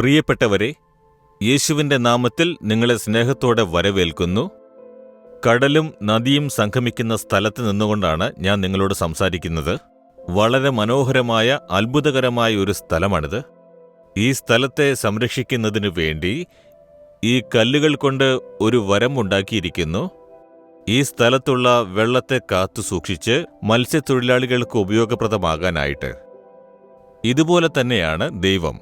പ്രിയപ്പെട്ടവരെ, യേശുവിന്റെ നാമത്തിൽ നിങ്ങളെ സ്നേഹത്തോടെ വരവേൽക്കുന്നു. കടലും നദിയും സംഗമിക്കുന്ന സ്ഥലത്ത് നിന്നുകൊണ്ടാണ് ഞാൻ നിങ്ങളോട് സംസാരിക്കുന്നത്. വളരെ മനോഹരമായ അത്ഭുതകരമായ ഒരു സ്ഥലമാണിത്. ഈ സ്ഥലത്തെ സംരക്ഷിക്കുന്നതിനു വേണ്ടി ഈ കല്ലുകൾ കൊണ്ട് ഒരു വരം ഉണ്ടാക്കിയിരിക്കുന്നു. ഈ സ്ഥലത്തുള്ള വെള്ളത്തെ കാത്തു സൂക്ഷിച്ച് മത്സ്യത്തൊഴിലാളികൾക്ക് ഉപയോഗപ്രദമാകാനായിട്ട്. ഇതുപോലെ തന്നെയാണ് ദൈവം.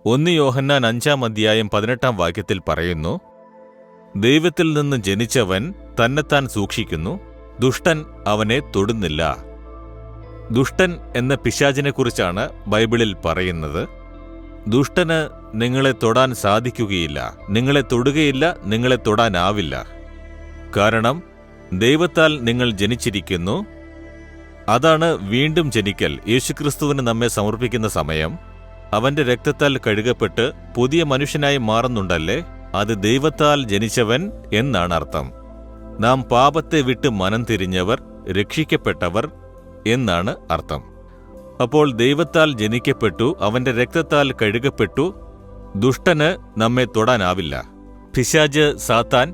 1 യോഹന്നാൻ 5:18 പറയുന്നു, ദൈവത്തിൽ നിന്ന് ജനിച്ചവൻ തന്നെത്താൻ സൂക്ഷിക്കുന്നു, ദുഷ്ടൻ അവനെ തൊടുന്നില്ല. ദുഷ്ടൻ എന്ന പിശാചിനെക്കുറിച്ചാണ് ബൈബിളിൽ പറയുന്നത്. ദുഷ്ടന് നിങ്ങളെ തൊടാൻ സാധിക്കുകയില്ല, നിങ്ങളെ തൊടുകയില്ല, നിങ്ങളെ തൊടാനാവില്ല. കാരണം ദൈവത്താൽ നിങ്ങൾ ജനിച്ചിരിക്കുന്നു. അതാണ് വീണ്ടും ജനിക്കൽ. യേശുക്രിസ്തുവിന് നമ്മെ സമർപ്പിക്കുന്ന സമയം അവന്റെ രക്തത്താൽ കഴുകപ്പെട്ട് പുതിയ മനുഷ്യനായി മാറുന്നുണ്ടല്ലേ? അത് ദൈവത്താൽ ജനിച്ചവൻ എന്നാണ് അർത്ഥം. നാം പാപത്തെ വിട്ട് മനം തിരിഞ്ഞവർ, രക്ഷിക്കപ്പെട്ടവർ എന്നാണ് അർത്ഥം. അപ്പോൾ ദൈവത്താൽ ജനിക്കപ്പെട്ടു, അവന്റെ രക്തത്താൽ കഴുകപ്പെട്ടു. ദുഷ്ടന് നമ്മെ തൊടാനാവില്ല. പിശാച്, സാത്താൻ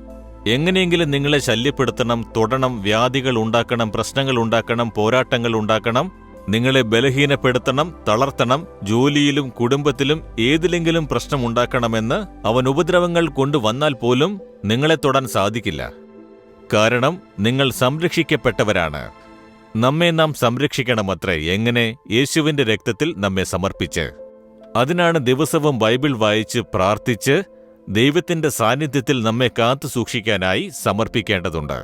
എങ്ങനെയെങ്കിലും നിങ്ങളെ ശല്യപ്പെടുത്തണം, തൊടണം, വ്യാധികൾ ഉണ്ടാക്കണം, പ്രശ്നങ്ങൾ ഉണ്ടാക്കണം, പോരാട്ടങ്ങൾ ഉണ്ടാക്കണം, നിങ്ങളെ ബലഹീനപ്പെടുത്തണം, തളർത്തണം, ജോലിയിലും കുടുംബത്തിലും ഏതിലെങ്കിലും പ്രശ്നമുണ്ടാക്കണമെന്ന് അവൻ ഉപദ്രവങ്ങൾ കൊണ്ടുവന്നാൽ പോലും നിങ്ങളെ തൊടാൻ സാധിക്കില്ല. കാരണം നിങ്ങൾ സംരക്ഷിക്കപ്പെട്ടവരാണ്. നമ്മെ നാം സംരക്ഷിക്കണമത്രേ. എങ്ങനെ? യേശുവിന്റെ രക്തത്തിൽ നമ്മെ സമർപ്പിച്ച്. അതിനാണ് ദിവസവും ബൈബിൾ വായിച്ച് പ്രാർത്ഥിച്ച് ദൈവത്തിന്റെ സാന്നിധ്യത്തിൽ നമ്മെ കാത്തു സൂക്ഷിക്കാനായി സമർപ്പിക്കേണ്ടതുണ്ട്.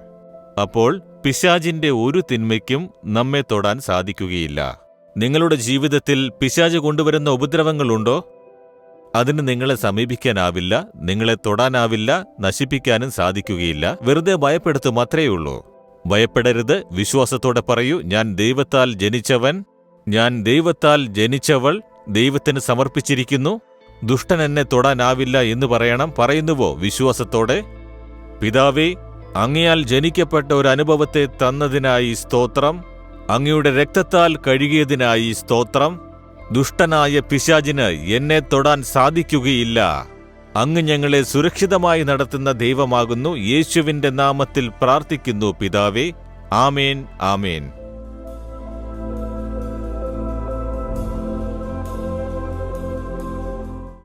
അപ്പോൾ പിശാചിന്റെ ഒരു തിന്മയ്ക്കും നമ്മെ തൊടാൻ സാധിക്കുകയില്ല. നിങ്ങളുടെ ജീവിതത്തിൽ പിശാച് കൊണ്ടുവരുന്ന ഉപദ്രവങ്ങളുണ്ടോ? അതിന് നിങ്ങളെ സമീപിക്കാനാവില്ല, നിങ്ങളെ തൊടാനാവില്ല, നശിപ്പിക്കാനും സാധിക്കുകയില്ല. വെറുതെ ഭയപ്പെടുത്തും, അത്രയുള്ളൂ. ഭയപ്പെടരുത്. വിശ്വാസത്തോടെ പറയൂ, ഞാൻ ദൈവത്താൽ ജനിച്ചവൻ, ഞാൻ ദൈവത്താൽ ജനിച്ചവൾ, ദൈവത്തിന് സമർപ്പിച്ചിരിക്കുന്നു. ദുഷ്ടൻ എന്നെ തൊടാനാവില്ല എന്ന് പറയണം. പറയുന്നുവോ വിശ്വാസത്തോടെ? പിതാവേ, അങ്ങയാൽ ജനിക്കപ്പെട്ട ഒരു അനുഭവത്തെ തന്നതിനായി സ്തോത്രം. അങ്ങയുടെ രക്തത്താൽ കഴുകിയതിനായി സ്തോത്രം. ദുഷ്ടനായ പിശാചിന് എന്നെ തൊടാൻ സാധിക്കുകയില്ല. അങ്ങ് ഞങ്ങളെ സുരക്ഷിതമായി നടത്തുന്ന ദൈവമാകുന്നു. യേശുവിന്റെ നാമത്തിൽ പ്രാർത്ഥിക്കുന്നു പിതാവേ. ആമേൻ, ആമേൻ.